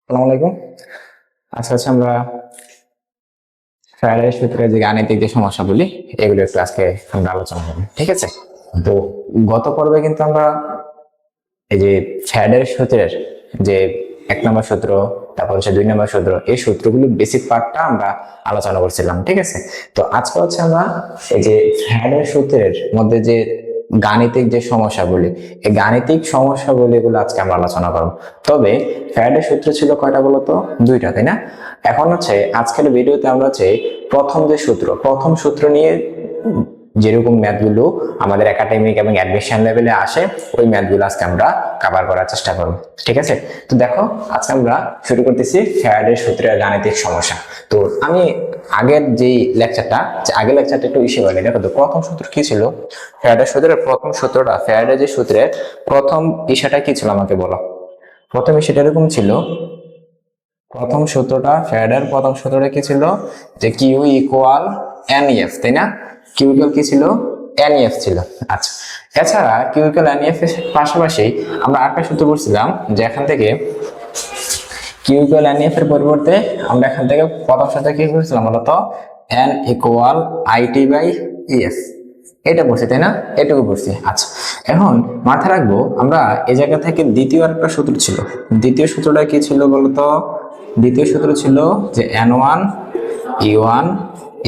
আসসালামু আলাইকুম। আজকে আমরা ফ্যারাডের সূত্রে যে গাণিতিক যে সমস্যাগুলি এগুলো একটু আজকে আমরা আলোচনা করব, ঠিক আছে? তো গত পর্বে কিন্তু আমরা এই যে ফ্যারাডের সূত্রের যে 1 নম্বর সূত্র, তারপর হচ্ছে 2 নম্বর সূত্র, এই সূত্রগুলো বেসিক পার্টটা আমরা আলোচনা করছিলাম, ঠিক আছে? তো আজকে হচ্ছে আমরা এই যে ফ্যারাডের সূত্রের মধ্যে যে গাণিতিক যে সমস্যাগুলি, এই গাণিতিক সমস্যাগুলি এগুলো আজকে আমরা আলোচনা করব। তবে ফ্যারাডের সূত্র ছিল কয়টা বলতো? 2টা, তাই না? এখন হচ্ছে আজকের ভিডিওতে আমরা হচ্ছে প্রথম সূত্র নিয়ে যেরকম ম্যাথগুলো আমাদের একাডেমিক এবং অ্যাডমিশন লেভেলে আসে, ওই ম্যাথগুলো আজকে আমরা কভার করার চেষ্টা করব, ঠিক আছে? তো দেখো, আজকে আমরা শুরু করতেছি ফ্যারাডের সূত্রের গাণিতিক সমস্যা। তো আমি আগের আগের লেকচারটা একটু ইস্যু বলি। দেখো তো, প্রথম সূত্র কি ছিল? ফ্যারাডের সূত্রের প্রথম সূত্রটা, ফ্যারাডের যে সূত্রের প্রথম ইস্যুটা কি ছিল আমাকে বলো। প্রথম ইস্যুটা এরকম ছিল, ফ্যারাডের প্রথম সূত্রটা কি ছিল? যে কিউ ইকুয়াল এনইএফ, তাই না? কিউ ইকুয়াল কি ছিল? এনইএফ ছিল। আচ্ছা, এছাড়া কিউ ইকুয়াল এনইএফ এর পাশাপাশি আমরা আরেকটা সূত্র বলছিলাম যে এখান থেকে কিউ ইকুয়াল এনইএফ এর পরিবর্তে আমরা এখান থেকে প্রথম সূত্র কি করেছিলাম বলতো? N equal IT by EF. এটা বলছি, তাই না? এটুকু বলছি। আচ্ছা, এখন মাথায় রাখবো আমরা এই জায়গা থেকে দ্বিতীয় আরেকটা সূত্র ছিল। দ্বিতীয় সূত্রটা কি ছিল বলতো? দ্বিতীয় সূত্র ছিল যে n1 e1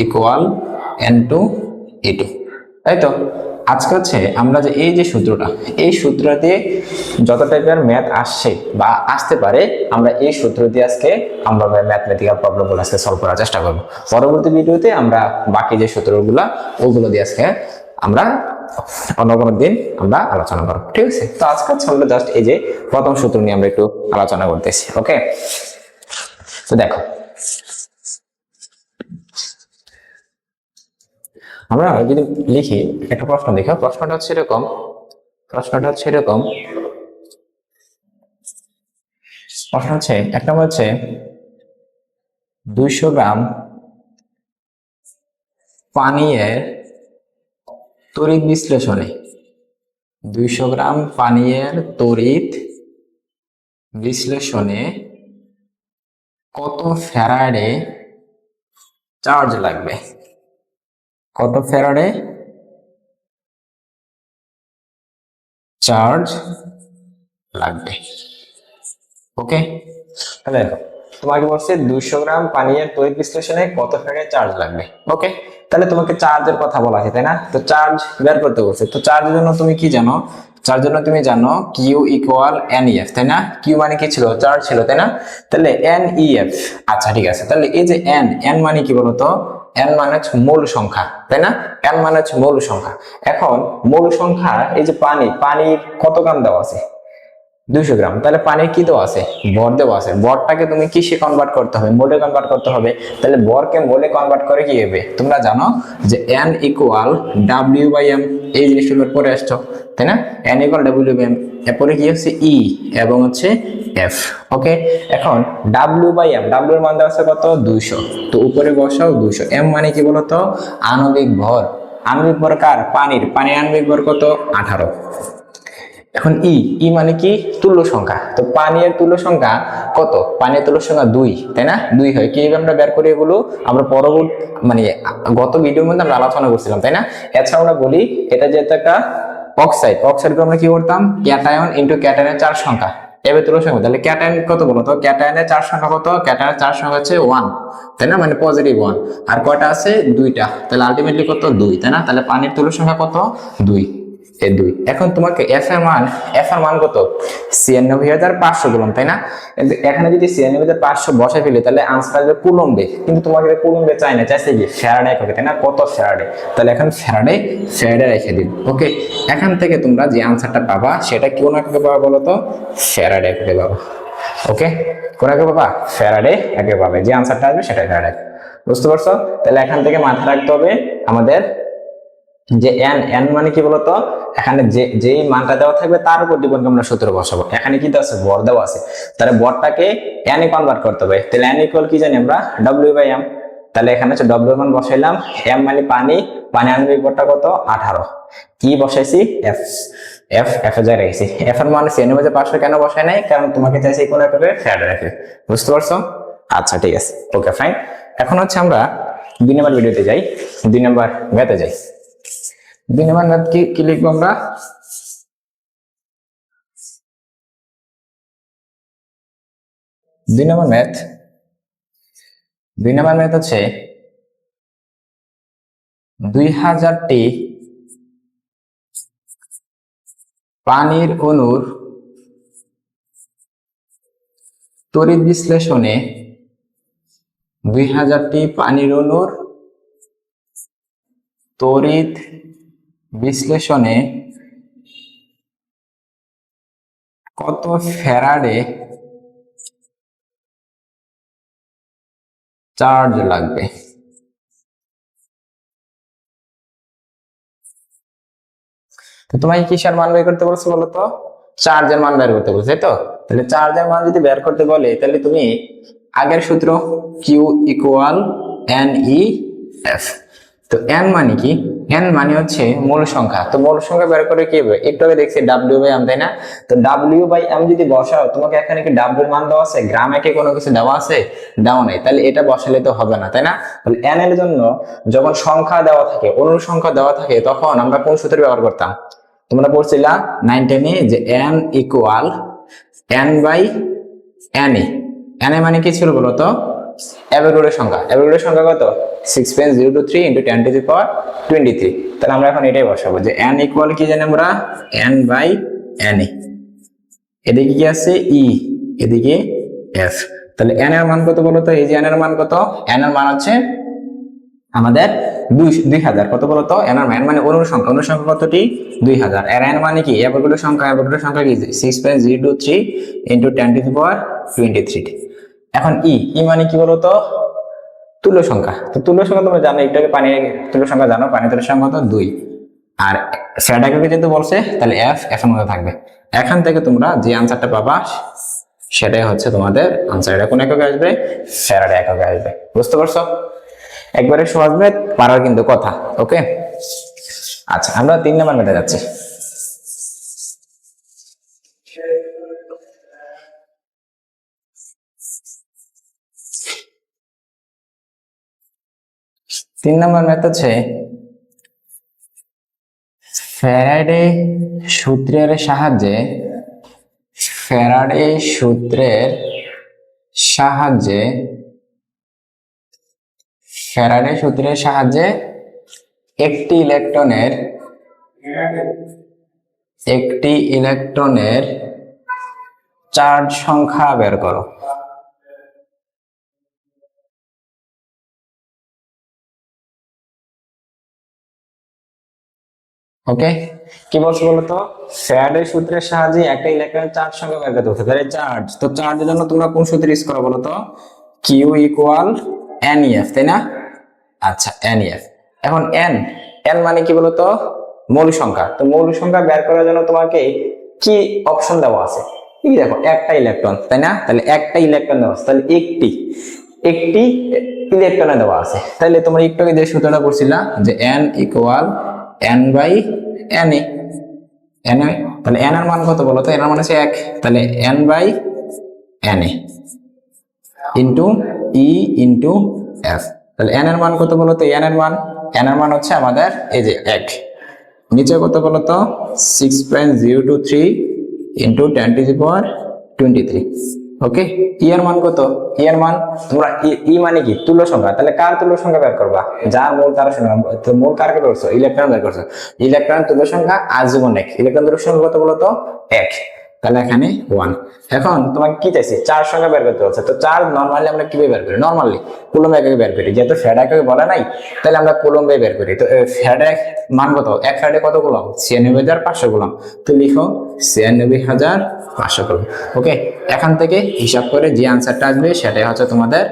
equal n2 e2, তাই তো? আজকে হচ্ছে আমরা যে এই যে সূত্রটা, এই সূত্র দিয়ে যত টাইপের ম্যাথ আসছে বা আসতে পারে, আমরা এই সূত্র দিয়ে আজকে আমরা ম্যাথমেটিক্যাল প্রবলেমগুলো আজকে সলভ করার চেষ্টা করব। পরবর্তী ভিডিওতে আমরা বাকি যে সূত্রগুলো ওগুলো দিয়ে আজকে আমরা অন্য কোনো দিন আমরা আলোচনা করব, ঠিক আছে? তো আজকে হচ্ছে আমরা জাস্ট এই যে প্রথম সূত্র নিয়ে আমরা একটু আলোচনা করতেছি, ওকে? তো দেখো, আমরা যদি লিখি একটা প্রশ্ন, দেখো প্রশ্নটা হচ্ছে এরকম, এক নম্বর হচ্ছে 200 গ্রাম পানীয়ের তড়িৎ বিশ্লেষণে 200 গ্রাম পানীয়ের তড়িৎ বিশ্লেষণে কত ফ্যারাডে চার্জ লাগবে? কত ফ্যারাডে চার্জ লাগবে? ওকে, তাহলে দেখো, তোমাকে বলছে 200 গ্রাম পানীয়ের তড়িৎ বিশ্লেষণে কত ফ্যারাডে চার্জ লাগবে। ওকে, তাহলে তোমাকে চার্জের কথা বলা আছে, তাই না? তো চার্জ বের করতে বলছে। তো চার্জের জন্য তুমি কি জানো? চার্জের জন্য তুমি জানো কিউ ইকুয়াল এনইএফ, তাই না? কিউ মানে কি ছিল? চার্জ ছিল, তাই না? তাহলে এনইএফ। আচ্ছা, ঠিক আছে। তাহলে এই যে এন মানে কি বলতো? এন মানে হচ্ছে মূল সংখ্যা, তাই না? এন মানে হচ্ছে মূল সংখ্যা। এখন মূল সংখ্যা, এই যে পানির কত গ্রাম দেওয়া আছে? 200 গ্রাম। তাহলে পানির কি দেওয়া আছে? ভর দেওয়া আছে। ভরটাকে তুমি কিসে কনভার্ট করতে হবে? মোলে কনভার্ট করতে হবে। তাহলে ভরকে মোলে কনভার্ট করে কি হবে? তোমরা জানো যে N equal W by M. এই জিনিসগুলোর পরে আসছো, তাই না? N equal W by M, এরপরে কি হচ্ছে ই এবং হচ্ছে এফ। ওকে, এখন ডাব্লিউ বাই এম, ডাব্লিউ এর মান দেওয়া আছে কত? 200। তো উপরে বসাও 200। এম মানে কি বলতো? আণবিক ভর। আণবিক ভর কার? পানির আণবিক ভর কত? 18। এখন ই মানে কি? তুল্য সংখ্যা। তো পানির তুল্য সংখ্যা কত? পানির তুল্য সংখ্যা 2, তাই না? 2 হয়। কিভাবে আমরা বের করি এগুলো? আমরা পরবর্তী মানে গত ভিডিওর মধ্যে আমরা আলোচনা করছিলাম, তাই না? এছাড়া আমরা বলি এটা যেহেতু একটা অক্সাইডকে আমরা কি করতাম? ক্যাটায়ন ইনটু ক্যাটায়নের 4 সংখ্যা, এবার তুল্য সংখ্যা। তাহলে ক্যাটায়ন কত বলতো? ক্যাটায়নের 4 সংখ্যা কত? ক্যাটায়নের 4 সংখ্যা হচ্ছে 1, তাই না? মানে পজিটিভ 1। আর কয়টা আছে? 2টা। তাহলে আলটিমেটলি কত? 2, তাই না? তাহলে পানির তুল্য সংখ্যা কত? 2। এই 2। এখন তোমাকে এফ এর মান কত? 96,500 বললাম, তাই না? এখানে যদি 96,500 বসাই ফেলি তাহলে আনসার আসবে কুলম্বে। কিন্তু তোমাকে কুলম্বে চাই না, চাইছে কি? ফ্যারাডে হবে, তাই না? কত ফ্যারাডে? তাহলে এখন ফ্যারাডে রেখে দিন। ওকে, এখান থেকে তোমরা যে আনসারটা পাবা সেটা কোন এককে পাবা বলো তো? ফ্যারাডে এককে পাবা। ওকে, কোন এককে পাবা? ফ্যারাডে এককে পাবে। যে আনসারটা আসবে সেটাই ফ্যারাডে। বুঝতে পারছো? তাহলে এখান থেকে মাথায় রাখতে হবে আমাদের যে এন মানে কি বলতো? এখানে যেই মানটা দেওয়া থাকবে তার উপর ডিপেন্ড আমরা সূত্র বসাবো। এখানে কি দেওয়া আছে? ভর দেওয়া আছে। তাহলে ভরটাকে এন এ কনভার্ট করতে হবে। তাহলে এন ইকুয়াল কি জানি আমরা? W by M. তাহলে এখানে হচ্ছে ডব্লিউ মান বসাইলাম। এম মানে পানি আণবিক ভরটা কত? 18। কি বসাইছি? এফ। এফ এ যাই রেখেছি। এফ এর মান সিএন এর মধ্যে 500 কেন বসায় নাই? কারণ তোমাকে চাইছি কোন এককে ফ্যারাডে রাখে। বুঝতে পারছো? আচ্ছা ঠিক আছে, ওকে ফাইন। এখন হচ্ছে আমরা 2 নম্বর ভিডিওতে যাই, 2 নম্বর ম্যাথে যাই। 2 নম্বর ম্যাথ কি লিখবো আমরা? 2 নম্বর ম্যাথ, 2 নম্বর ম্যাথ হচ্ছে 2000টি পানির অণুর তড়িৎ বিশ্লেষণে 2000টি পানির অণুর তড়িৎ বিশ্লেষণে কত ফ্যারাডে চার্জ লাগবে? তো তোমাকে কিসের মান বের করতে বলছো বলো তো? চার্জের মান বের করতে বলছে, তাই তো? তাহলে চার্জের মান যদি বের করতে বলে তাহলে তুমি আগের সূত্র Q equal N E F. তো এন মানে কি? এন মানে হচ্ছে মূল সংখ্যা। তো মূল সংখ্যা বের করে কি হবে? একটু আগে দেখছি ডাব্লিউ বাই এম, তাই না? তো ডাব্লিউ বাই এম যদি বসাও, তোমাকে এখানে কি ডাব্লিউ এর মান দেওয়া আছে? গ্রাম একে কোনো কিছু দেওয়া আছে? দেওয়া নাই। তাহলে এটা বসালে তো হবে না, তাই না? তাহলে এন এর জন্য যখন সংখ্যা দেওয়া থাকে, অণুর সংখ্যা দেওয়া থাকে, তখন আমরা কোন সূত্র ব্যবহার করতাম? তোমরা পড়ছিলা 9-10 যে N equal N by N A. N A মানে কি ছিল বলো তো? অ্যাভোগাড্রোর সংখ্যা। অ্যাভোগাড্রোর সংখ্যা কত? 6.023 × 10⁻23। তাহলে আমরা এখন এটাই বসাবো যে এন ইকুয়াল কি জানি আমরা? N by N A. এদিকে কি আছে? ই, এদিকে এফ। তাহলে এন এর মান কত বলো তো? এই যে এন এর মান কত? এন এর মান হচ্ছে আমাদের 2000। কত বলতো? এন এর মান মানে অণুর সংখ্যা। অণুর সংখ্যা কতটি? 2000। এর এন মানে কি? অ্যাভোগাড্রোর সংখ্যা। অ্যাভোগাড্রোর সংখ্যা কি? 6.023 × 10⁻23। এখন ই মানে কি বলতো? তুল্য সংখ্যা। তো তুল্য সংখ্যা তোমরা জানো, একটু আগে পানির তুল্য সংখ্যা জানো, পানির তুল্য সংখ্যা কত? 2। আর ফ্যারাডে যেহেতু বলছে, তাহলে এফ এর মধ্যে থাকবে। এখান থেকে তোমরা যে আনসারটা পাবা সেটাই হচ্ছে তোমাদের আনসার। এটা কোন এককে আসবে? ফ্যারাডে এককে আসবে। বুঝতে পারছো? একবারে সহজ ম্যাথ, পারার কিন্তু কথা। ওকে, আচ্ছা আমরা 3 নম্বর ম্যাথে যাচ্ছি। 3 নম্বর ম্যাথ হচ্ছে ফ্যারাডে সূত্রের সাহায্যে, ফ্যারাডে সূত্রের সাহায্যে, ফ্যারাডে সূত্রের সাহায্যে একটি ইলেকট্রনের চার্জ সংখ্যা বের করো। ওকে, কি বলছো বলতো? ফ্যারাডে সূত্রের সাহায্যে একটা ইলেকট্রনের চার্জ সংখ্যা বের করতে হচ্ছে। তাহলে চার্জ, তো চার্জের জন্য তোমরা কোন সূত্র ইউজ করো বলতো? কিউ ইকুয়াল এন এফ, তাই না? আচ্ছা, এন এফ। এখন এন, এন মানে কি বলতো? মৌল সংখ্যা। তো মৌল সংখ্যা বের করার জন্য তোমাকে কি অপশন দেওয়া আছে? এই দেখো, একটা ইলেকট্রন, তাই না? তাহলে একটা ইলেকট্রন দেওয়া আছে, তাহলে একটি ইলেকট্রনে দেওয়া আছে। তাহলে তোমরা একটু আগে যে সূত্রটা পড়ছিলা যে N equal N by N A. N A, তাহলে এন এর মান কত বলতো? এন এর মান হচ্ছে 1। তাহলে N by N A into E into F. তাহলে এন এর মান কত বলতো? এন এর মান হচ্ছে আমাদের এই যে 1। নিচে কত বলতো? 6.023 × 10⁻23। ওকে, ই এর মান কত? ই এর মান তোমরা ই মানে কি? তুল্য সংখ্যা। তাহলে কার তুল্য সংখ্যা বের করবা? যার মোল তার সংখ্যা। তো মোল কারকে বের করছো? ইলেকট্রন বের করছো। ইলেকট্রন তুল্য সংখ্যা আজীবন 1। ইলেকট্রন তুল্য সংখ্যা কত বলতো? 1। তাহলে এখানে 1। এখন তোমাকে কি চাইছি? চার্জ সংখ্যা বের করতে হচ্ছে। তো চার্জ নরমালি আমরা কিভাবে বের করি? নরমালি কুলম্ব এককে বের করি। যেহেতু ফ্যারাডে এককে বলা নাই, তাহলে আমরা কুলম্বে বের করি। তো ফ্যারাডে মান কত? 1 ফ্যারাডে কত কুলম্ব? 96,500 কুলম্ব। তো লিখো 96,500 কুলম্ব। ওকে, এখান থেকে হিসাব করে যে আনসারটা আসবে সেটাই হচ্ছে তোমাদের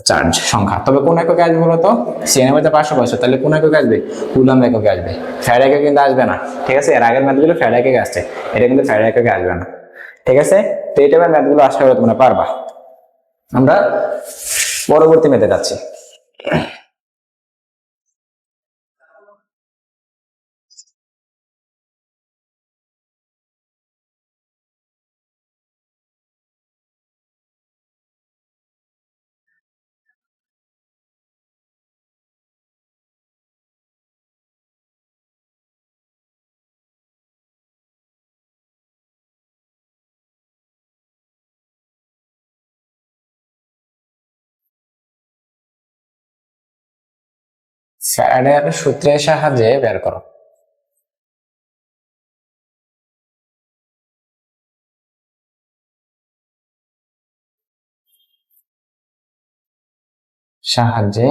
চার্জ সংখ্যা। তবে কোন এককে আসবে বলতো? 96,500। তাহলে কোন এককে আসবে? কুলম্ব এককে আসবে। ফ্যারাডে এককে কিন্তু আসবে না। ঠিক আছে, এর আগের ম্যাথগুলো ফ্যারাডে এককে আসছে, এটা কিন্তু ফ্যারাডে এককে আসবে না। ঠিক আছে, তো এই টাইপের ম্যাথগুলো আশা করি তোমরা পারবা। আমরা পরবর্তী ম্যাথে যাচ্ছি। ফ্যারাডের সূত্রের সাহায্যে বের করো। সাহায্যে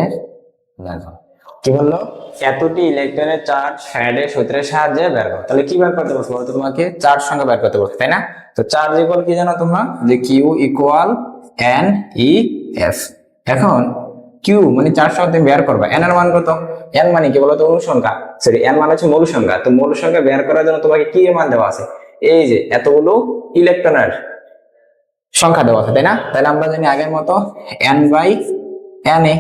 বের করো। কি বললো? এতটি ইলেকট্রনের চার্জ ফ্যারাডের সূত্রের সাহায্যে বের করো। তাহলে কি বের করতে বলছো? তোমাকে চার্জ সংখ্যা বের করতে বলছো, তাই না? তো চার্জ ইকুয়াল কি জানো তোমরা? যে Q equal N E F. এখন কিউ মানে চার্জ সংখ্যা তুমি বের করবা, এন এর মান কত? এন মানে কি বলতো? অনুসংখ্যা। সরি, এন মানে হচ্ছে মূল সংখ্যা। তো মূল সংখ্যা বের করার জন্য তোমাকে কি এর মান দেওয়া আছে? এই যে এতগুলো ইলেকট্রনের সংখ্যা দেওয়া আছে, তাই না? তাহলে আমরা জানি আগের মতো N by N A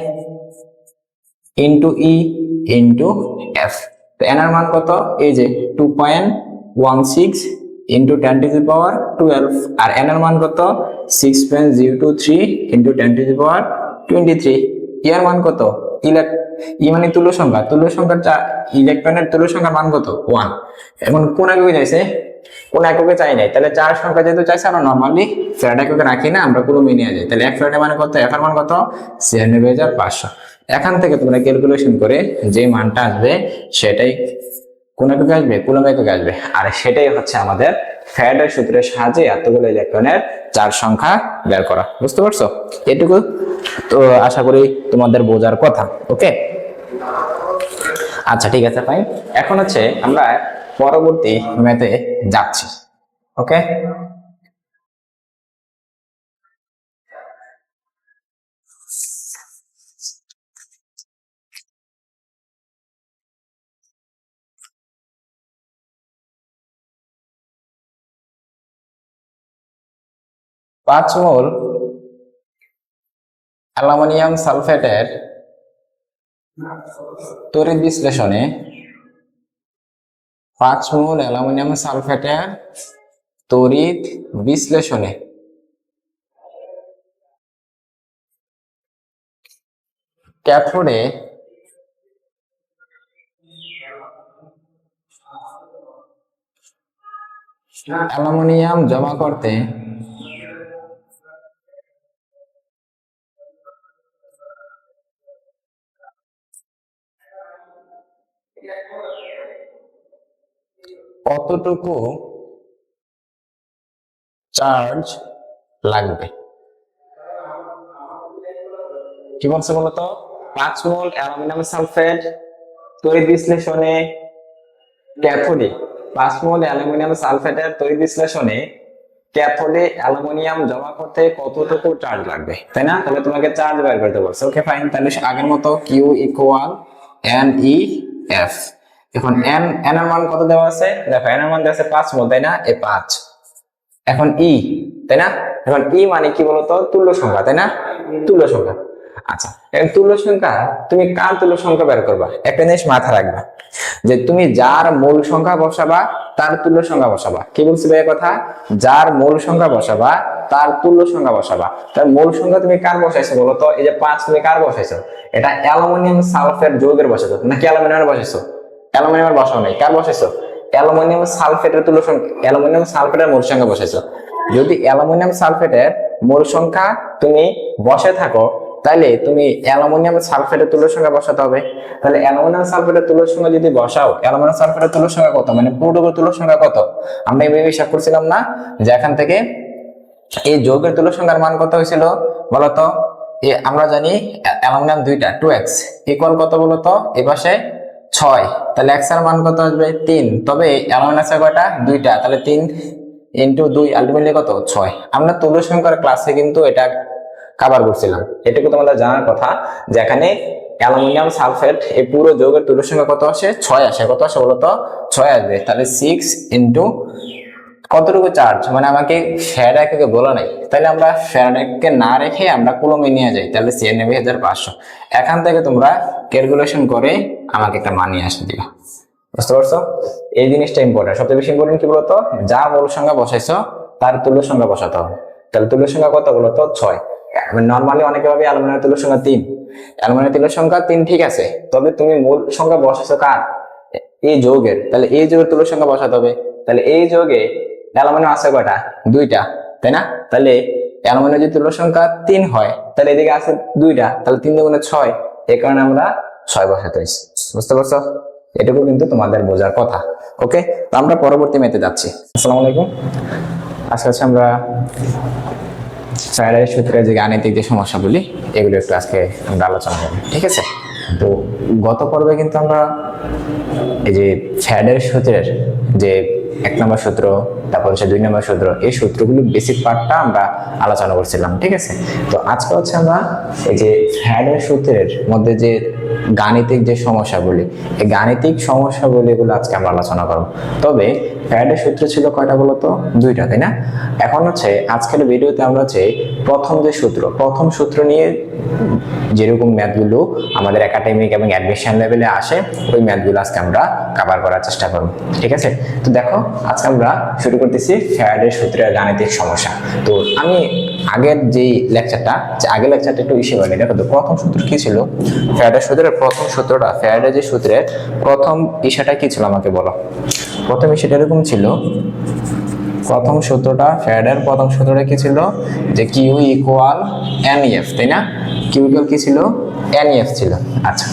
into E into F. তো এন এর মান কত? এই যে 2.16 ইন্টু 10 টু দি পাওয়ার 12। আর এন এর মান কত? 6.023 ইন্টু 10 টু দি পাওয়ার 23। এর মান কত? ই মানে তুল্য সংখ্যা, তুল্য সংখ্যার ইলেকট্রনের তুল্য সংখ্যার মান কত? 1। এখন কোন এককে চাইছে? কোন এককে চাই নাই, তাহলে চার সংখ্যা যেহেতু চাইছে আমরা নর্মালি ফ্যারাড এককে রাখি না, আমরা কুলম্বে নিয়ে যাই। তাহলে এক ফ্যারাড মানে কত? এফ এর মান কত? 96,500। এখান থেকে তোমরা ক্যালকুলেশন করে যে মানটা আসবে সেটাই কোন এককে আসবে? কুলম্ব এককে আসবে। আর সেটাই হচ্ছে আমাদের ফ্যারাডের সূত্রের সাহায্যে এতগুলো ইলেকট্রনের চার সংখ্যা বের করা। বুঝতে পারছো? এটুকু তো আশা করি তোমাদের বোঝার কথা। ওকে, আচ্ছা ঠিক আছে, ফাইন। এখন হচ্ছে আমরা পরবর্তী ম্যাথে যাচ্ছি। ওকে, 5 মোল অ্যালুমিনিয়াম সালফেটের তড়িৎ বিশ্লেষণে 5 মোল অ্যালুমিনিয়াম সালফেটের তড়িৎ বিশ্লেষণে ক্যাথোডে অ্যালুমিনিয়াম জমা করতে কতটুকু চার্জ লাগবে? কি বলছে বলতো? 5 মোল অ্যালুমিনিয়াম সালফেট তড়িৎ বিশ্লেষণে ক্যাথোডে 5 মোল অ্যালুমিনিয়াম সালফেটের তড়িৎ বিশ্লেষণে ক্যাথোডে অ্যালুমিনিয়াম জমা করতে কতটুকু চার্জ লাগবে, তাই না? তাহলে তোমাকে চার্জ বের করতে বলছে। ওকে ফাইন, তাহলে আগের মতো Q equal N E F. এখন এন এর মান কত দেওয়া আছে? দেখো এন এর মান দেওয়া আছে 5 মোল, তাই না? এই 5। এখন ই, তাই না? এখন ই মানে কি বলতো? তুল্য সংখ্যা, তাই না? তুল্য সংখ্যা। আচ্ছা, এখন তুল্য সংখ্যা তুমি কার তুল্য সংখ্যা বের করবা? একটা জিনিস মাথা রাখবা, যে তুমি যার মূল সংখ্যা বসাবা তার তুল্য সংখ্যা বসাবা। কি বলছি ভাই কথা? যার মূল সংখ্যা বসাবা তার তুল্য সংখ্যা বসাবা। তার মূল সংখ্যা তুমি কার বসাইছো বলতো? এই যে 5 তুমি কার বসাইছো? এটা অ্যালুমিনিয়াম সালফেট যৌগের বসাইছো নাকি অ্যালুমিনিয়ামের বসাইছো? অ্যালুমিনিয়ামের বসাও নাই, কার বসাইছো? অ্যালুমিনিয়াম সালফেটের তুল্য সংখ্যা, অ্যালুমিনিয়াম সালফেটের মূল সংখ্যা বসাইছো। যদি অ্যালুমিনিয়াম সালফেটের মূল সংখ্যা তুমি বসে থাকো তাহলে তুমি অ্যালুমিনিয়াম সালফেটের তুল্য সংখ্যা বসাতে হবে। তাহলে অ্যালুমিনিয়াম সালফেটের তুল্য সংখ্যা যদি বসাও, অ্যালুমিনিয়াম সালফেটের তুল্য সংখ্যা কত? মানে পুরোটুকুর তুল্য সংখ্যা কত? আমরা এইভাবে হিসাব করছিলাম না, যে এখান থেকে এই যৌগের তুল্য সংখ্যার মান কত হয়েছিল বলতো? আমরা জানি অ্যালুমিনিয়াম দুইটা 2x ইকুয়াল কত বলতো? এই পাশে 6, তাহলে x এর মান কত আসবে? 3। তবে অ্যালুমিনিয়াম আছে কয়টা? দুইটা, তাহলে 3 ইন্টু 2 আলটিমেটলি কত? 6। আমরা তুল্য সংখ্যার ক্লাসে কিন্তু এটা কভার করছিলাম। এটুকু তোমাদের জানার কথা, যে এখানে অ্যালুমিনিয়াম সালফেট এই পুরো যৌগের তুল্য সংখ্যা কত আসে? 6 আসে। কত আসে বলতো? 6 আসবে। তাহলে 6 ইন্টু কতটুকু চার্জ, মানে আমাকে ফ্যারাডকে বলা নাই, তাহলে আমরা ফ্যারাডকে না রেখে আমরা কুলম্বে নিয়ে যাই, তাহলে 96,500। এখান থেকে তোমরা ক্যালকুলেশন করে আমাকে একটা মান নিয়ে আসে দিবা। বুঝতে পারছো? এই জিনিসটা ইম্পর্টেন্ট। সবচেয়ে বেশি ইম্পর্টেন্ট কি বলতো? যা মূল সংখ্যা বসাইছো তার তুল্য সংখ্যা বসাতে হবে। তাহলে তুল্য সংখ্যা কত বলতো? 6। নর্মালি অনেকে ভাবে অ্যালুমিনিয়ামের তুল্য সংখ্যা 3। অ্যালুমিনিয়ামের তুল্য সংখ্যা 3 ঠিক আছে, তবে তুমি মূল সংখ্যা বসাইছো কার? এই যৌগের। তাহলে এই যৌগের তুল্য সংখ্যা বসাতে হবে। তাহলে এই যৌগে অ্যালুমিনিয়াম আছে কয়টা? দুইটা, তাই না? তাহলে অ্যালুমিনিয়ামের যদি তুল্য সংখ্যা 3 হয় তাহলে এদিকে আছে দুইটা, তাহলে 3 দুগুণে 6। এই কারণে আমরা 6 বসাতে হয়েছে। বুঝতে পারছো? এটুকু কিন্তু তোমাদের বোঝার কথা। ওকে, তো আমরা পরবর্তী ম্যাথে যাচ্ছি। আসসালামু আলাইকুম। আজকে হচ্ছে আমরা ফ্যারাডের সূত্রে যে গাণিতিক যে সমস্যাগুলি এগুলো একটু আজকে আমরা আলোচনা করব, ঠিক আছে? তো গত পর্বে কিন্তু আমরা এই যে ফ্যারাডের সূত্রের যে 1 নম্বর সূত্র, তারপর হচ্ছে 2 নম্বর সূত্র, এই সূত্রগুলো বেসিক পার্টটা আমরা আলোচনা করছিলাম, ঠিক আছে? তো আজকে হচ্ছে আমরা এই যে ফ্যারাডের সূত্রের মধ্যে যে গাণিতিক যে সমস্যাগুলি, এই গাণিতিক সমস্যাগুলি এগুলো আজকে আমরা আলোচনা করব। তবে ফ্যারাডের সূত্র ছিল কয়টা বলতো? 2টা, তাই না? এখন হচ্ছে আজকের ভিডিওতে আমরা হচ্ছে প্রথম সূত্র নিয়ে যেরকম ম্যাথগুলো আমাদের একাডেমিক এবং অ্যাডমিশন লেভেলে আসে ওই ম্যাথগুলো আজকে আমরা কভার করার চেষ্টা করব, ঠিক আছে? তো দেখো আজকে আমরা শুরু করতেছি ফ্যারাডের সূত্রের গাণিতিক সমস্যা। তো আমি আগের আগের লেকচারটা একটু ইস্যু হয়নি। দেখো তো প্রথম সূত্র কি ছিল? ফ্যারাডের সূত্রের প্রথম সূত্রটা, ফ্যারাডের যে সূত্রের প্রথম ইস্যুটা কি ছিল আমাকে বলো। প্রথম ইস্যুটা এরকম ছিল, ফ্যারাডের প্রথম সূত্রটা কি ছিল? যে কিউ ইকুয়াল এনইএফ, তাই না? কিউ ইকুয়াল কি ছিল? এনইএফ ছিল। আচ্ছা,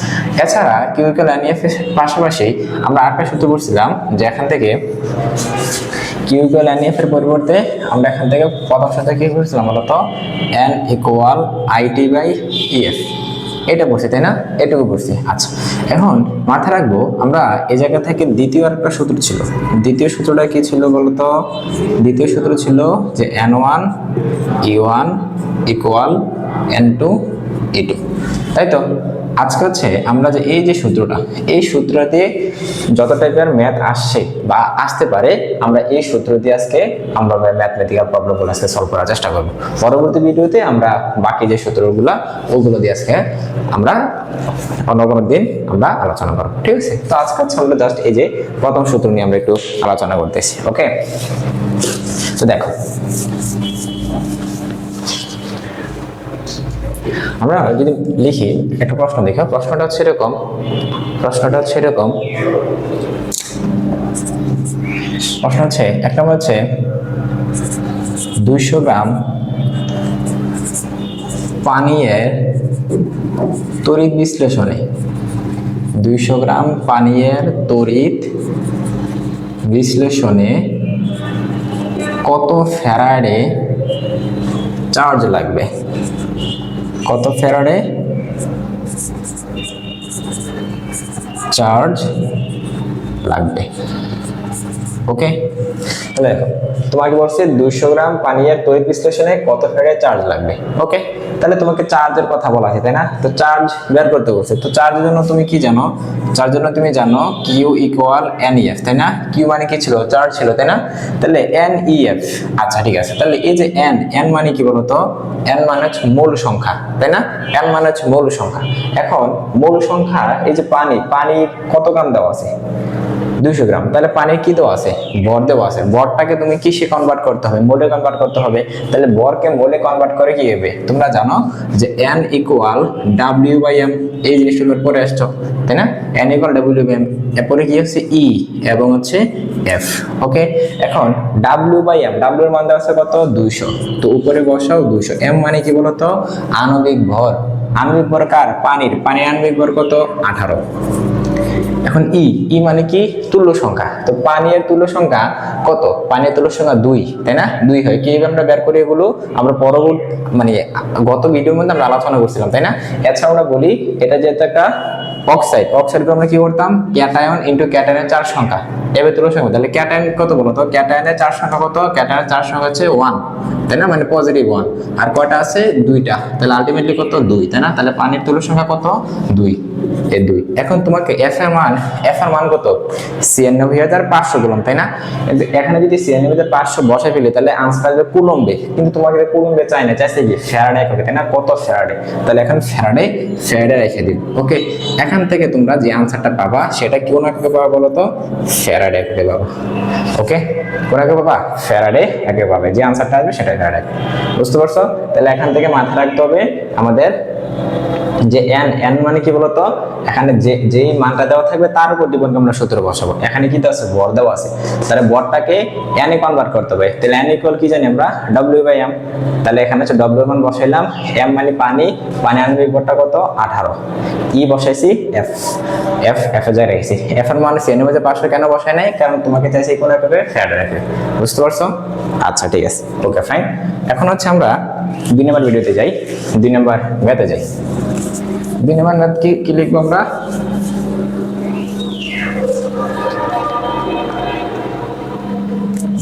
এছাড়া কিউ ইকুয়াল এনইএফ এর পাশাপাশি আমরা আরেকটা সূত্র বলছিলাম যে এখান থেকে কিউ ইকুয়াল এনইএফ এর পরিবর্তে আমরা এখান থেকে প্রথম সূত্র কি বলছিলাম বলতো? N equal IT by EF, এটা বলছি, তাই না? এটুকু বলছি। আচ্ছা, এখন মাথায় রাখবো আমরা এই জায়গা থেকে দ্বিতীয় আরেকটা সূত্র ছিল। দ্বিতীয় সূত্রটা কি ছিল বলতো? দ্বিতীয় সূত্র ছিল যে n1 e1 equal n2 e2, তাই তো? আজকে হচ্ছে আমরা যে এই যে সূত্রটা, এই সূত্র দিয়ে যত টাইপের ম্যাথ আসছে বা আসতে পারে আমরা এই সূত্র দিয়ে আজকে আমরা ম্যাথমেটিক্যাল প্রবলেমগুলো আজকে সলভ করার চেষ্টা করব। পরবর্তী ভিডিওতে আমরা বাকি যে সূত্রগুলো ওগুলো দিয়ে আজকে আমরা অন্য কোনো দিন আমরা আলোচনা করব, ঠিক আছে? তো আজকে হচ্ছে আমরা জাস্ট এই যে প্রথম সূত্র নিয়ে আমরা একটু আলোচনা করতেছি। ওকে, তো দেখো আমরা যদি লিখি একটা প্রশ্ন, দেখো প্রশ্নটা হচ্ছে এরকম, প্রশ্ন হচ্ছে এক নম্বর হচ্ছে 200 গ্রাম পানীয়ের তড়িৎ বিশ্লেষণে 200 গ্রাম পানীয়ের তড়িৎ বিশ্লেষণে কত ফ্যারাডে চার্জ লাগবে? কত ফ্যারাডে চার্জ লাগবে? ওকে, তাহলে দেখো তোমাকে বলছে 200 গ্রাম পানীয়ের তড়িৎ বিশ্লেষণে কত ফ্যারাডে চার্জ লাগবে। ওকে, তাহলে তোমাকে চার্জের কথা বলা আছে, তাই না? তো চার্জ বের করতে বলছে। তো চার্জের জন্য তুমি কি জানো? চার্জের জন্য তুমি জানো কিউ ইকুয়াল এনইএফ, তাই না? কিউ মানে কি ছিল? চার্জ ছিল, তাই না? তাহলে এনইএফ। আচ্ছা, ঠিক আছে। তাহলে এই যে এন মানে কি বলতো? এন মানে হচ্ছে মূল সংখ্যা, তাই না? এন মানে হচ্ছে মূল সংখ্যা। এখন মূল সংখ্যা এই যে পানির কত গ্রাম দেওয়া আছে? 200 গ্রাম। তাহলে পানির কি দেওয়া আছে? ভর দেওয়া আছে। ভরটাকে তুমি কিসে কনভার্ট করতে হবে? মোলে কনভার্ট করতে হবে। তাহলে ভরকে মোলে কনভার্ট করে কি হবে? তোমরা জানো যে n equal w by m, এই জিনিসটার পরে আসছো, তাই না? n equal w by m, এরপরে কি হচ্ছে e এবং হচ্ছে f। ওকে, এখন w বাই m, w এর মান দেওয়া আছে কত? 200। তো উপরে বসাও 200। m মানে কি বলতো? আণবিক ভর। আণবিক ভর কার? পানির আণবিক ভর কত? 18। এখন ই মানে কি? তুল্য সংখ্যা। তো পানির তুল্য সংখ্যা কত? পানির তুল্য সংখ্যা 2, তাই না? 2 হয়। কিভাবে আমরা বের করি এগুলো আমরা পরবর্তী মানে গত ভিডিওর মধ্যে আমরা আলোচনা করছিলাম, তাই না? এছাড়া আমরা বলি এটা যেহেতু একটা অক্সাইডকে আমরা কি করতাম? ক্যাটায়ন ইনটু ক্যাটায়নের 4 সংখ্যা, এবার তুল্য সংখ্যা। তাহলে ক্যাটায়ন কত বলো তো? ক্যাটায়নের 4 সংখ্যা কত? ক্যাটায়নের 4 সংখ্যা হচ্ছে 1, তাই না? মানে পজিটিভ 1। আর কয়টা আছে? 2টা। তাহলে আলটিমেটলি কত? 2, তাই না? তাহলে পানির তুল্য সংখ্যা কত? 2, এই 2। এখন তোমাকে এফ এর মান কত? 96,500 বললাম, তাই না? এখানে যদি 96,500 বসাই ফেলি তাহলে আনসার আসবে কুলম্বে, কিন্তু তোমাকে কুলম্বে চাই না, চাইছে কি ফ্যারাডে হবে, তাই না? কত ফ্যারাডে? তাহলে এখন ফ্যারাডে রেখে দিই। ওকে, এখান থেকে তোমরা যে আনসারটা পাবা সেটা কোন এককে পাবা বলো তো? ফ্যারাডে এককে পাবা। ওকে, কোন এককে পাবা? ফ্যারাডে এককে পাবে। যে আনসারটা আসবে সেটাই ফ্যারাডে। বুঝতে পারছো? তাহলে এখান থেকে মাথায় রাখতে হবে আমাদের যে n মানে কি বলতো? এখানে যেই মানটা দেওয়া থাকবে তার উপর ডিপেন্ড আমরা সূত্র বসাবো। এখানে কি দেওয়া আছে, ভর দেওয়া আছে, তাহলে ভরটাকে n এ কনভার্ট করতে হবে। তাহলে n ইকুয়াল কি জানি আমরা w/m। তাহলে এখানে হচ্ছে w এর মান বসাইলাম, m মানে পানি, পানি আনবিক ভরটা কত 18, ই বসাইছি f এ যা রেখেছি। f এর মান cn এর মধ্যে 500 কেন বসাই নাই, কারণ তোমাকে চাইছে কোন এককে ফ্যারাডে রাখবে। বুঝতে পারছো? আচ্ছা ঠিক আছে, ওকে ফাইন। এখন হচ্ছে আমরা 2 নম্বর ভিডিওতে যাই, 2 নম্বর ম্যাথে যাই। 2 নম্বর ম্যাথ কি লিখবো আমরা?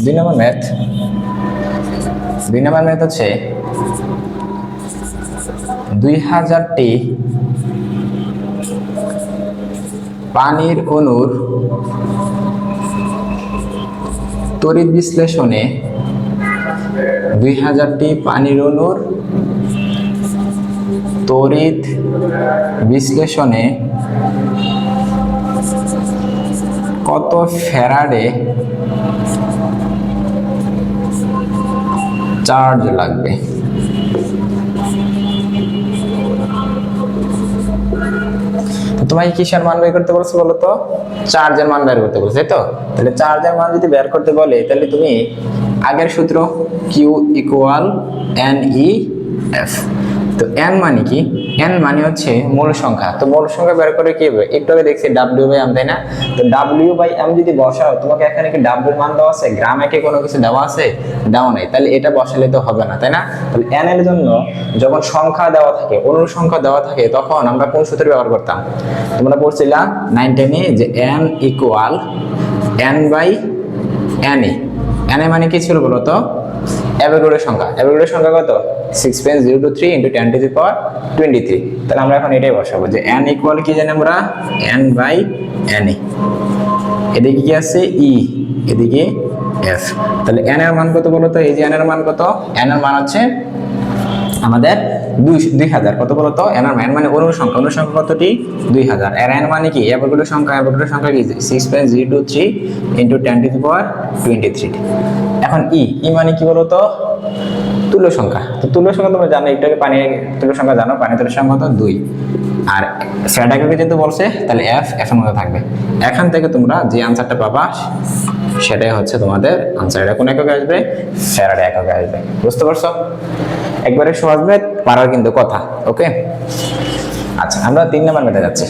2 নম্বর ম্যাথ হচ্ছে 2000টি পানির অণুর তড়িৎ বিশ্লেষণে 2000টি পানির অণুর তড়িৎ বিশ্লেষণে কত ফ্যারাডে চার্জ লাগবে? তোমাকে কিসের মান বের করতে বলছে বলো তো? চার্জের মান বের করতে বলছে, তাই তো? তাহলে চার্জের মান যদি বের করতে বলে তাহলে তুমি আগের সূত্র Q ইকুয়াল NEF। তো n মানে কি? n মানে হচ্ছে মূল সংখ্যা। তো মূল সংখ্যা বের করে কি হবে? একটু আগে দেখছি w/m, তাই না? তো w/m যদি বসাও, তোমাকে এখানে কি w এর মান দেওয়া আছে? গ্রামে কি কোনো কিছু দেওয়া আছে? দেওয়া নাই। তাহলে এটা বসালে তো হবে না, তাই না? তাহলে n এর জন্য যখন সংখ্যা দেওয়া থাকে, অণুর সংখ্যা দেওয়া থাকে, তখন আমরা কোন সূত্র ব্যবহার করতাম? তোমরা পড়ছিলা 9-10 যে n ইকুয়াল n/na। na মানে কি ছিল বলো তো? অ্যাভোগাড্রোর সংখ্যা। অ্যাভোগাড্রোর সংখ্যা কত? 6.023 × 10⁻23। তাহলে আমরা এখন এটাই বসাবো যে n ইকুয়াল কি জানি আমরা? n/na। এদিকে কি আছে? e, এদিকে f। তাহলে n এর মান কত বলো তো? এই যে n এর মান কত? n এর মান হচ্ছে আমাদের 2000। কত বলো তো? n এর মান মানে অণুর সংখ্যা কতটি? 2000। এর n মানে কি? অ্যাভোগাড্রোর সংখ্যা কি? 6.023 × 10⁻23। এখন ই মানে কি বলো তো? তুল্য সংখ্যা। তো তুল্য সংখ্যা তোমরা জানো, একটু আগে পানির তুল্য সংখ্যা জানো, পানির তুল্য সংখ্যা কত? 2। আর ফ্যারাডে যেহেতু বলছে, তাহলে f এর মধ্যে থাকবে। এখান থেকে তোমরা যে আনসারটা পাবা সেটাই হচ্ছে তোমাদের আনসার। এটা কোন এককে আসবে? ফ্যারাডে এককে আসবে। বুঝতে পারছো? একবারে সহজ ম্যাথ, পারার কিন্তু কথা। ওকে, আচ্ছা আমরা 3 নম্বর ম্যাথে যাচ্ছি।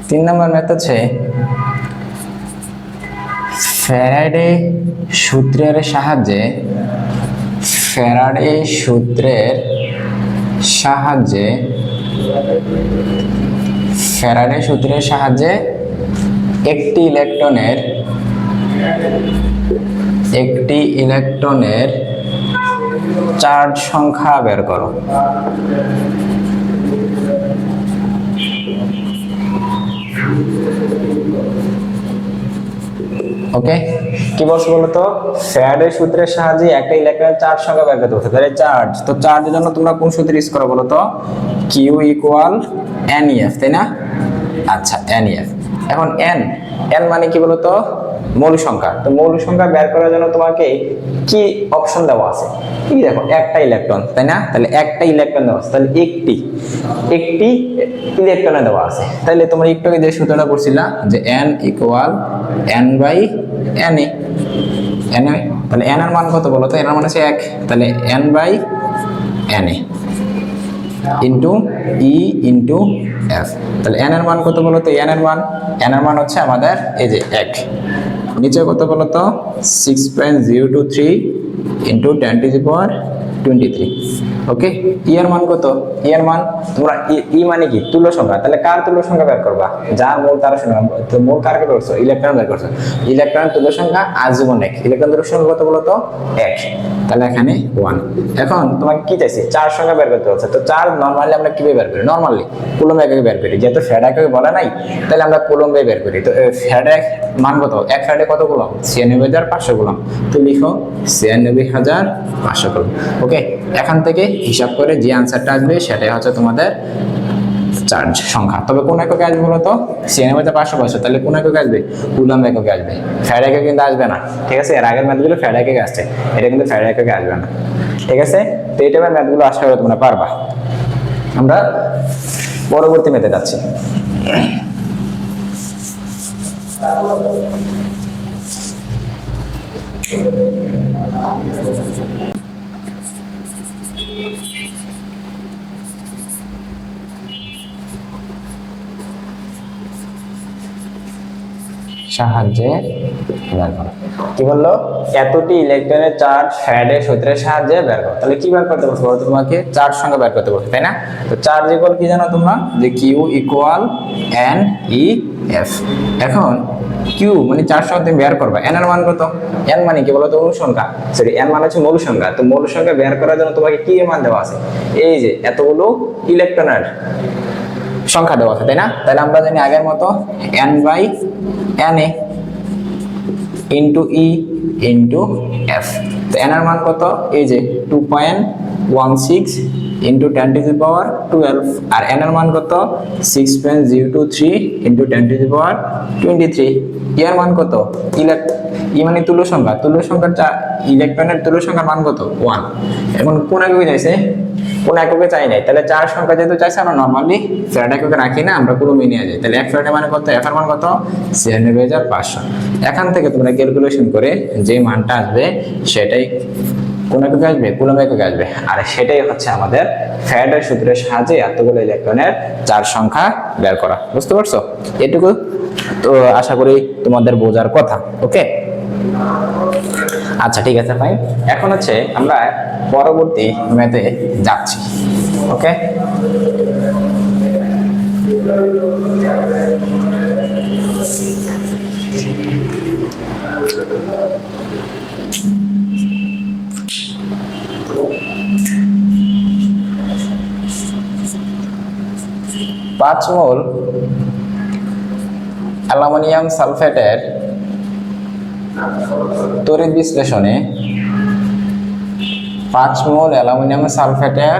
3 নম্বর ম্যাথ হচ্ছে ফ্যারাডে সূত্রের সাহায্যে একটি ইলেকট্রনের চার্জ সংখ্যা বের করো। ওকে, কি বলছো বলো তো? ফ্যারাডের সূত্রের সাহায্যে একটা ইলেকট্রনের চার্জ সংখ্যা বের করতে বলছে। তাহলে চার্জ, তো চার্জের জন্য তোমরা কোন সূত্র ইউজ করো বলো তো? Q ইকুয়াল NEF, তাই না? আচ্ছা NEF। এখন n মানে কি বলো তো? মূল সংখ্যা। তো মূল সংখ্যা বের করার জন্য তোমাকে কি অপশন দেওয়া আছে? এই দেখো, একটা ইলেকট্রন, তাই না? তাহলে একটা ইলেকট্রন দেওয়া আছে, তাহলে একটি ইলেকট্রনে দেওয়া আছে। তাহলে তোমরা একটু আগে যে সূত্রটা পড়ছিলা যে n ইকুয়াল n/na। তাহলে n এর মান কত বলো তো? n এর মান হচ্ছে 1। তাহলে n/na into E into F. তাহলে n এর মান কত বলো তো? n এর মান হচ্ছে আমাদের এই যে 1। নিচে কত বলো তো? 6.023 × 10⁻23। ওকে, ই এর মান কত? ই এর মান তোমরা ই মানে কি? তুল্য সংখ্যা। তাহলে কার তুল্য সংখ্যা বের করবা? যার মূল তার সংখ্যা। তো মূল কার বের করছো? ইলেকট্রন বের করছো। ইলেকট্রনের তুল্য সংখ্যা আজীবন 1। ইলেকট্রন তুল্য সংখ্যা কত বলো তো? 1। তাহলে এখানে 1। এখন তোমাকে কি চাইছি? চার্জ সংখ্যা বের করতে হচ্ছে। তো চার্জ নরমালি আমরা কিভাবে বের করি? নরমালি কুলম্ব এককে বের করি। যেহেতু ফ্যারাডে এককে বলা নাই, তাহলে আমরা কুলম্বে বের করি। তো ফ্যারাডে মান কত? 1 ফ্যারাডে কত কুলম্ব? 96,500 কুলম্ব। তো লিখো 96,500 কুলম্ব। ওকে, এখান থেকে হিসাব করে যে আনসারটা আসবে সেটাই হচ্ছে তোমাদের চার্জ সংখ্যা। তবে কোন এককে আসবে বলতো? CN/500 তাহলে কোন এককে আসবে? কুলম্ব এককে আসবে, ফ্যারাড এককে কিন্তু আসবে না। ঠিক আছে, এর আগের ম্যাথগুলো ফ্যারাড এককে আসছে, এটা কিন্তু ফ্যারাড এককে আসবে না। ঠিক আছে, তো এই টাইপের ম্যাথগুলো আশা করি তোমরা পারবা। আমরা পরবর্তী ম্যাথে যাচ্ছি। সাহায্যে বের করো। কি বললো? এতটি ইলেকট্রনের চার্জ ফ্যারাডের সূত্রের সাহায্যে বের করো। তাহলে কি বের করতে বলছো? তোমাকে চার্জ সংখ্যা বের করতে বলছো, তাই না? তো চার্জ ইকুয়াল কি জানো তোমরা? যে Q equal N E F. এখন কিউ মানে চার্জ সংখ্যা তুমি বের করবা, এন এর মান কত? এন মানে কি বলতো? অনুসংখ্যা, সরি এন মানে হচ্ছে মূল সংখ্যা। তো মূল সংখ্যা বের করার জন্য তোমাকে কি এর মান দেওয়া আছে? এই যে এতগুলো ইলেকট্রনের সংখ্যা দেওয়া আছে, তাই না? তাহলে আমরা জানি আগের মতো n/na into E into F. তো এন এর মান কত? এই যে 2.16 ইন্টু 10⁻12, আর এন এর মান কত? 6.023 ইন্টু 10⁻23। এর মান কত? ই মানে তুল্য সংখ্যা, তুল্য সংখ্যার ইলেকট্রনের তুল্য সংখ্যার মান কত? 1। এখন কোন এককে চাইছে? কোন এককে চাই নাই, তাহলে চার সংখ্যা যেহেতু চাইছে আমরা নরমালি ফ্যারাড এককে রাখি না, আমরা কুলম্বে নিয়ে যাই। তাহলে 1 ফ্যারাড মানে কত? এফ এর মান কত? 96,500। এখান থেকে তোমরা ক্যালকুলেশন করে যে মানটা আসবে সেটাই কোন এককে আসবে? কুলম্ব এককে আসবে। আর সেটাই হচ্ছে আমাদের ফ্যারাডের সূত্রের সাহায্যে এতগুলো ইলেকট্রনের চার সংখ্যা বের করা। বুঝতে পারছো? এটুকু তো আশা করি তোমাদের বোঝার কথা। ওকে, আচ্ছা ঠিক আছে ফাইন। এখন হচ্ছে আমরা পরবর্তী ম্যাথে যাচ্ছি। ওকে, পাঁচ মোল অ্যালুমিনিয়াম সালফেটের তড়িৎ বিশ্লেষণে 5 মোল অ্যালুমিনিয়াম সালফেটের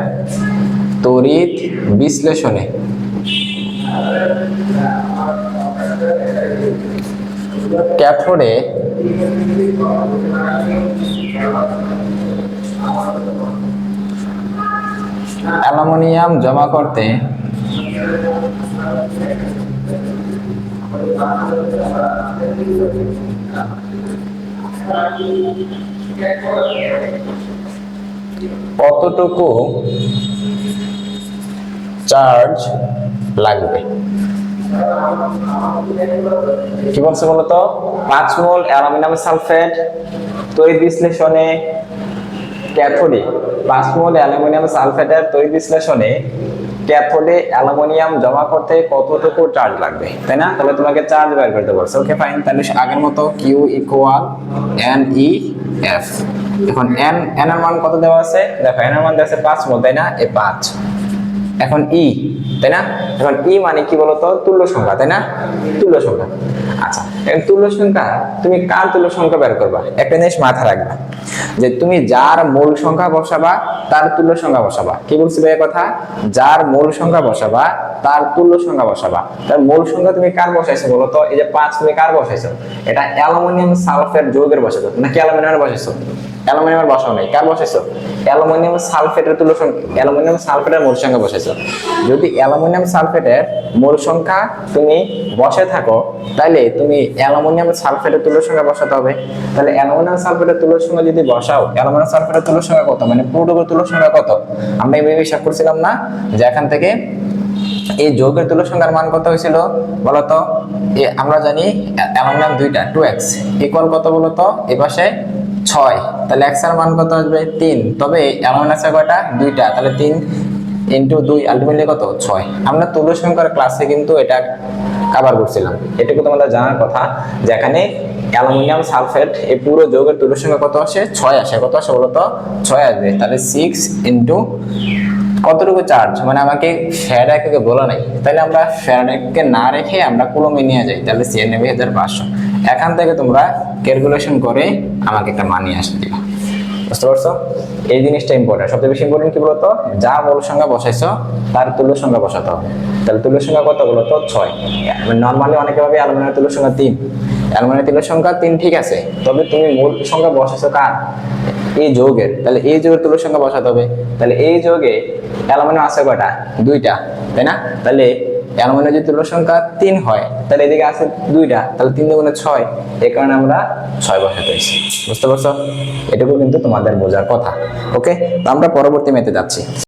তড়িৎ বিশ্লেষণে ক্যাথোডে অ্যালুমিনিয়াম জমা করতে কতটুকু চার্জ লাগবে? কি বলছে বলতো? 5 মোল অ্যালুমিনিয়াম সালফেট তড়িৎ বিশ্লেষণে ক্যাথোডে, 5 মোল অ্যালুমিনিয়াম সালফেটের তড়িৎ বিশ্লেষণে ক্যাথোডে অ্যালুমিনিয়াম জমা করতে কতটুকু চার্জ লাগবে, তাই না? তাহলে তোমাকে চার্জ বের করতে বলছে। ওকে ফাইন, তাহলে আগের মতো Q equal N E F. এখন এন এর মান কত দেওয়া আছে? দেখো এন এর মান দেওয়া আছে 5 মোল, তাই না? এই 5। এখন ই, তাই না? এখন ই মানে কি বলতো? তুল্য সংখ্যা, তাই না? তুল্য সংখ্যা। আচ্ছা, এখন তুল্য সংখ্যা তুমি কার তুল্য সংখ্যা বের করবা? একটা জিনিস মাথা রাখবা, যে তুমি যার মূল সংখ্যা বসাবা তার তুল্য সংখ্যা বসাবা। কি বলছি ভাই কথা? যার মূল সংখ্যা বসাবা তার তুল্য সংখ্যা বসাবা। তার মূল সংখ্যা তুমি কার বসাইছো বলতো? এই যে 5 তুমি কার বসাইছো? এটা অ্যালুমিনিয়াম সালফেট যৌগের বসাইছো নাকি অ্যালুমিনিয়ামের বসাইছো? অ্যালুমিনিয়ামের বসাও নাই, কার বসাইছো? অ্যালুমিনিয়াম সালফেটের তুল্য সংখ্যা, অ্যালুমিনিয়াম সালফেটের মূল সংখ্যা বসাইছো। যদি অ্যালুমিনিয়াম সালফেটের মূল সংখ্যা তুমি বসে থাকো তাহলে তুমি অ্যালুমিনিয়াম সালফেটের তুল্য সংখ্যা বসাতে হবে। তাহলে অ্যালুমিনিয়াম সালফেটের তুল্য সংখ্যা যদি বসাও, অ্যালুমিনিয়াম সালফেটের তুল্য সংখ্যা কত? মানে পুরোটুকুর তুল্য সংখ্যা কত? আমরা এইভাবে হিসাব করছিলাম না, যে এখান থেকে এই যৌগের তুল্য সংখ্যার মান কত হয়েছিল বলতো? আমরা জানি অ্যালুমিনিয়াম দুইটা 2x ইকুয়াল কত বলতো? এই পাশে 6, তাহলে x এর মান কত আসবে? 3। তবে অ্যালুমিনিয়াম আছে কয়টা? দুইটা, তাহলে 3 ইন্টু 2 আলটিমেটলি কত? 6। আমরা তুল্য সংখ্যার ক্লাসে কিন্তু এটা কভার করছিলাম। এটুকু তোমাদের জানার কথা, যে এখানে অ্যালুমিনিয়াম সালফেট এই পুরো যৌগের তুল্য সংখ্যা কত আসে? 6 আসে। কত আসে বলতো? 6 আসবে। তাহলে 6 ইন্টু কতটুকু চার্জ, মানে আমাকে ফ্যারাড এককে বলা নাই, তাহলে আমরা ফ্যারাড এককে না রেখে আমরা কুলম্বে নিয়ে যাই, তাহলে CN/500। এখান থেকে তোমরা ক্যালকুলেশন করে আমাকে একটা মান নিয়ে আসতে দিবা। বুঝতে পারছো? এই জিনিসটা ইম্পর্টেন্ট, সবচেয়ে বেশি ইম্পর্টেন্ট কি বলতো, যা মূল সংখ্যা বসাইছো তার তুল্য সংখ্যা বসাতে হবে। তাহলে তুল্য সংখ্যা কত বলতো? 6। নর্মালি অনেকে ভাবে অ্যালুমিনিয়ামের তুল্য সংখ্যা 3, অ্যালুমিনিয়ামের তুল্য সংখ্যা 3 ঠিক আছে, তবে তুমি মূল সংখ্যা বসাইছো কার? এই যৌগের, তাহলে এই যৌগের তুল্য সংখ্যা বসাতে হবে। তাহলে এই যৌগে অ্যালুমিনিয়াম আছে কয়টা? 2টা, তাই না? তাহলে অ্যালুমিনিয়ামের যদি তুল্য সংখ্যা 3 হয়, তাহলে এদিকে আছে 2টা, তাহলে 3 দুগুণে 6, এই কারণে আমরা 6 বসাতে হয়েছি। বুঝতে পারছো? এটুকু কিন্তু তোমাদের বোঝার কথা। ওকে, তো আমরা পরবর্তী ম্যাথে যাচ্ছি।